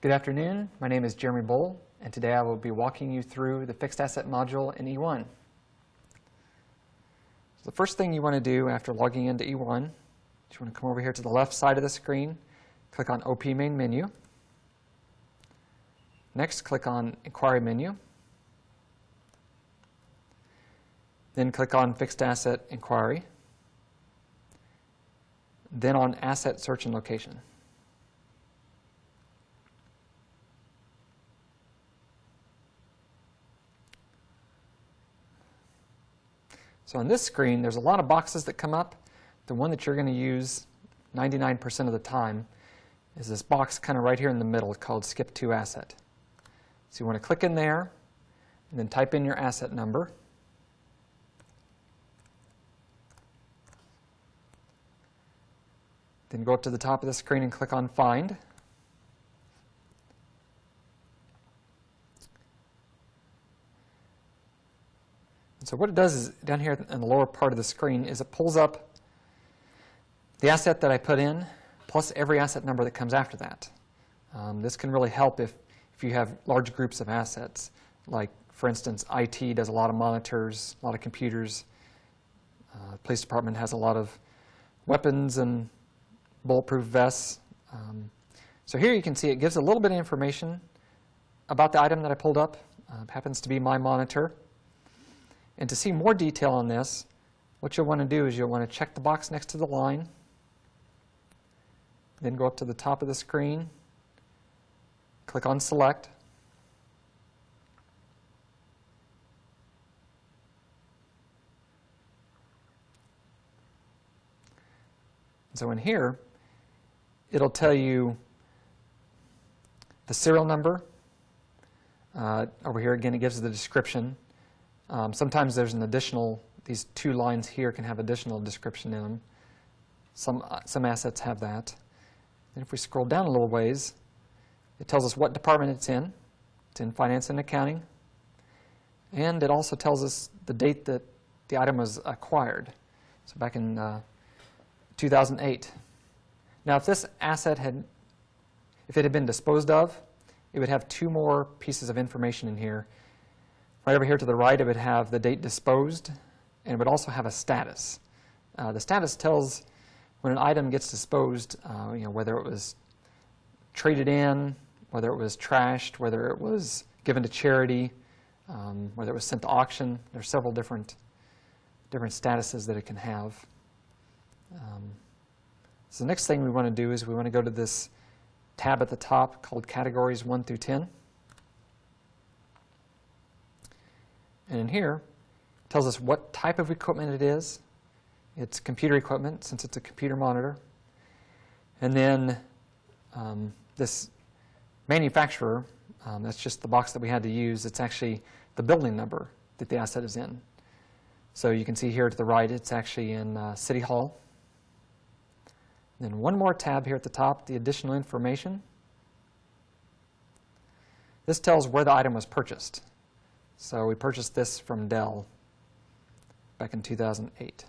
Good afternoon. My name is Jeremy Bull, and today I will be walking you through the fixed asset module in E1. So the first thing you want to do after logging into E1 is you want to come over here to the left side of the screen, click on OP Main Menu. Next, click on Inquiry Menu. Then click on Fixed Asset Inquiry. Then on Asset Search and Location. So on this screen, there's a lot of boxes that come up. The one that you're going to use 99% of the time is this box kind of right here in the middle called Skip to Asset. So you want to click in there and then type in your asset number. Then go up to the top of the screen and click on Find. So what it does is down here in the lower part of the screen is it pulls up the asset that I put in plus every asset number that comes after that. This can really help if you have large groups of assets. Like, for instance, IT does a lot of monitors, a lot of computers. The police department has a lot of weapons and bulletproof vests. So here you can see it gives a little bit of information about the item that I pulled up. It happens to be my monitor. And to see more detail on this, what you'll want to do is you'll want to check the box next to the line, then go up to the top of the screen, click on Select, so in here, it'll tell you the serial number. Over here again, it gives the description. Sometimes there's an additional, these two lines here can have additional description in them. Some assets have that. And if we scroll down a little ways, it tells us what department it's in. It's in Finance and Accounting. And it also tells us the date that the item was acquired. So back in 2008. Now if this asset if it had been disposed of, it would have two more pieces of information in here. Right over here to the right, it would have the date disposed, and it would also have a status. The status tells when an item gets disposed, whether it was traded in, whether it was trashed, whether it was given to charity, whether it was sent to auction. There's several different statuses that it can have. So the next thing we want to do is we want to go to this tab at the top called Categories 1 through 10. And in here, it tells us what type of equipment it is. It's computer equipment, since it's a computer monitor. And then this manufacturer, that's just the box that we had to use. It's actually the building number that the asset is in. So you can see here to the right, it's actually in City Hall. And then one more tab here at the top, the additional information. This tells where the item was purchased. So we purchased this from Dell back in 2008.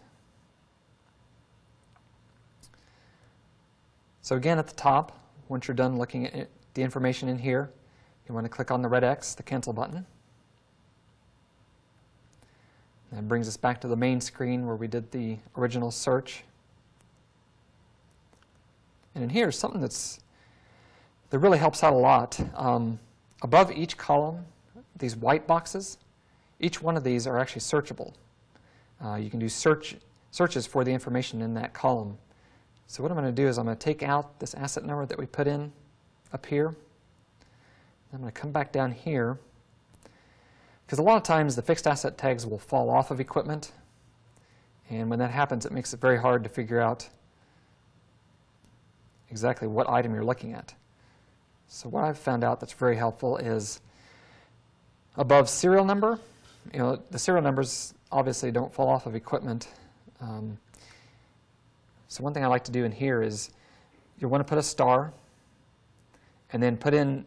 So again, at the top, once you're done looking at the information in here, you want to click on the red X, the cancel button. And it brings us back to the main screen where we did the original search. And in here, something that really helps out a lot. Above each column, these white boxes, each one of these are actually searchable. You can do searches for the information in that column. So what I'm going to do is I'm going to take out this asset number that we put in up here. I'm going to come back down here, because a lot of times the fixed asset tags will fall off of equipment. And when that happens, it makes it very hard to figure out exactly what item you're looking at. So what I've found out that's very helpful is above serial number, the serial numbers obviously don't fall off of equipment. So one thing I like to do in here is you want to put a star and then put in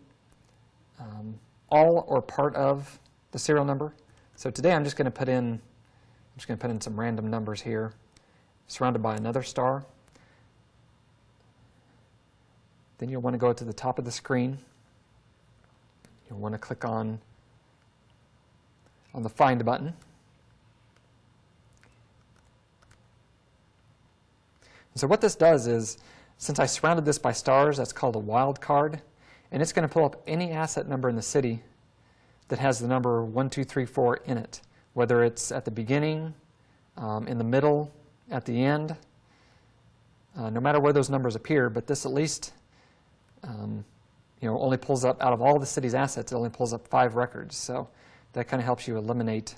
all or part of the serial number. So today I'm just going to put in some random numbers here, surrounded by another star. Then you'll want to go to the top of the screen you'll want to click on the Find button. So what this does is, since I surrounded this by stars, that's called a wildcard, and it's going to pull up any asset number in the city that has the number 1, 2, 3, 4 in it, whether it's at the beginning, in the middle, at the end, no matter where those numbers appear. But this at least only pulls up, out of all the city's assets, it only pulls up 5 records. So that kind of helps you eliminate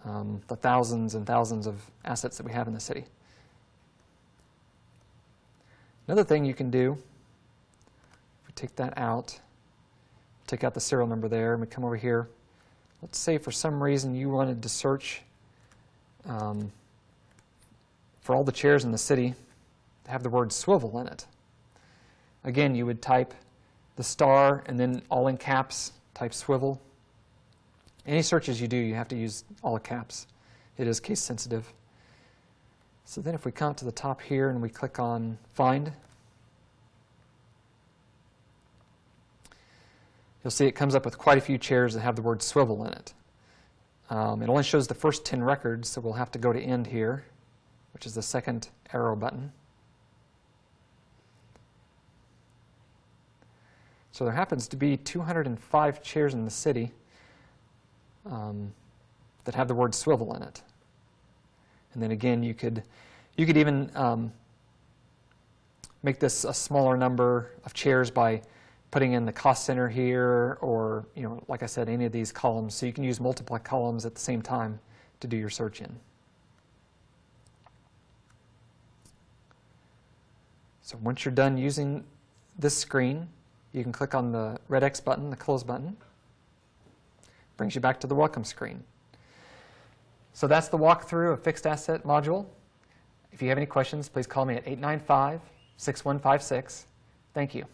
the thousands and thousands of assets that we have in the city. Another thing you can do, if we take that out, take out the serial number there, and we come over here. Let's say for some reason you wanted to search for all the chairs in the city to have the word swivel in it. Again, you would type the star and then all in caps, type swivel. Any searches you do, you have to use all caps. It is case sensitive. So then if we come to the top here and we click on Find, you'll see it comes up with quite a few chairs that have the word swivel in it. It only shows the first 10 records, so we'll have to go to End here, which is the second arrow button. So there happens to be 205 chairs in the city that have the word swivel in it. And then again, you could even make this a smaller number of chairs by putting in the cost center here, or like I said, any of these columns. So you can use multiple columns at the same time to do your search in. So once you're done using this screen, you can click on the red X button, the Close button. Brings you back to the Welcome screen. So that's the walkthrough of Fixed Asset module. If you have any questions, please call me at 895-6156. Thank you.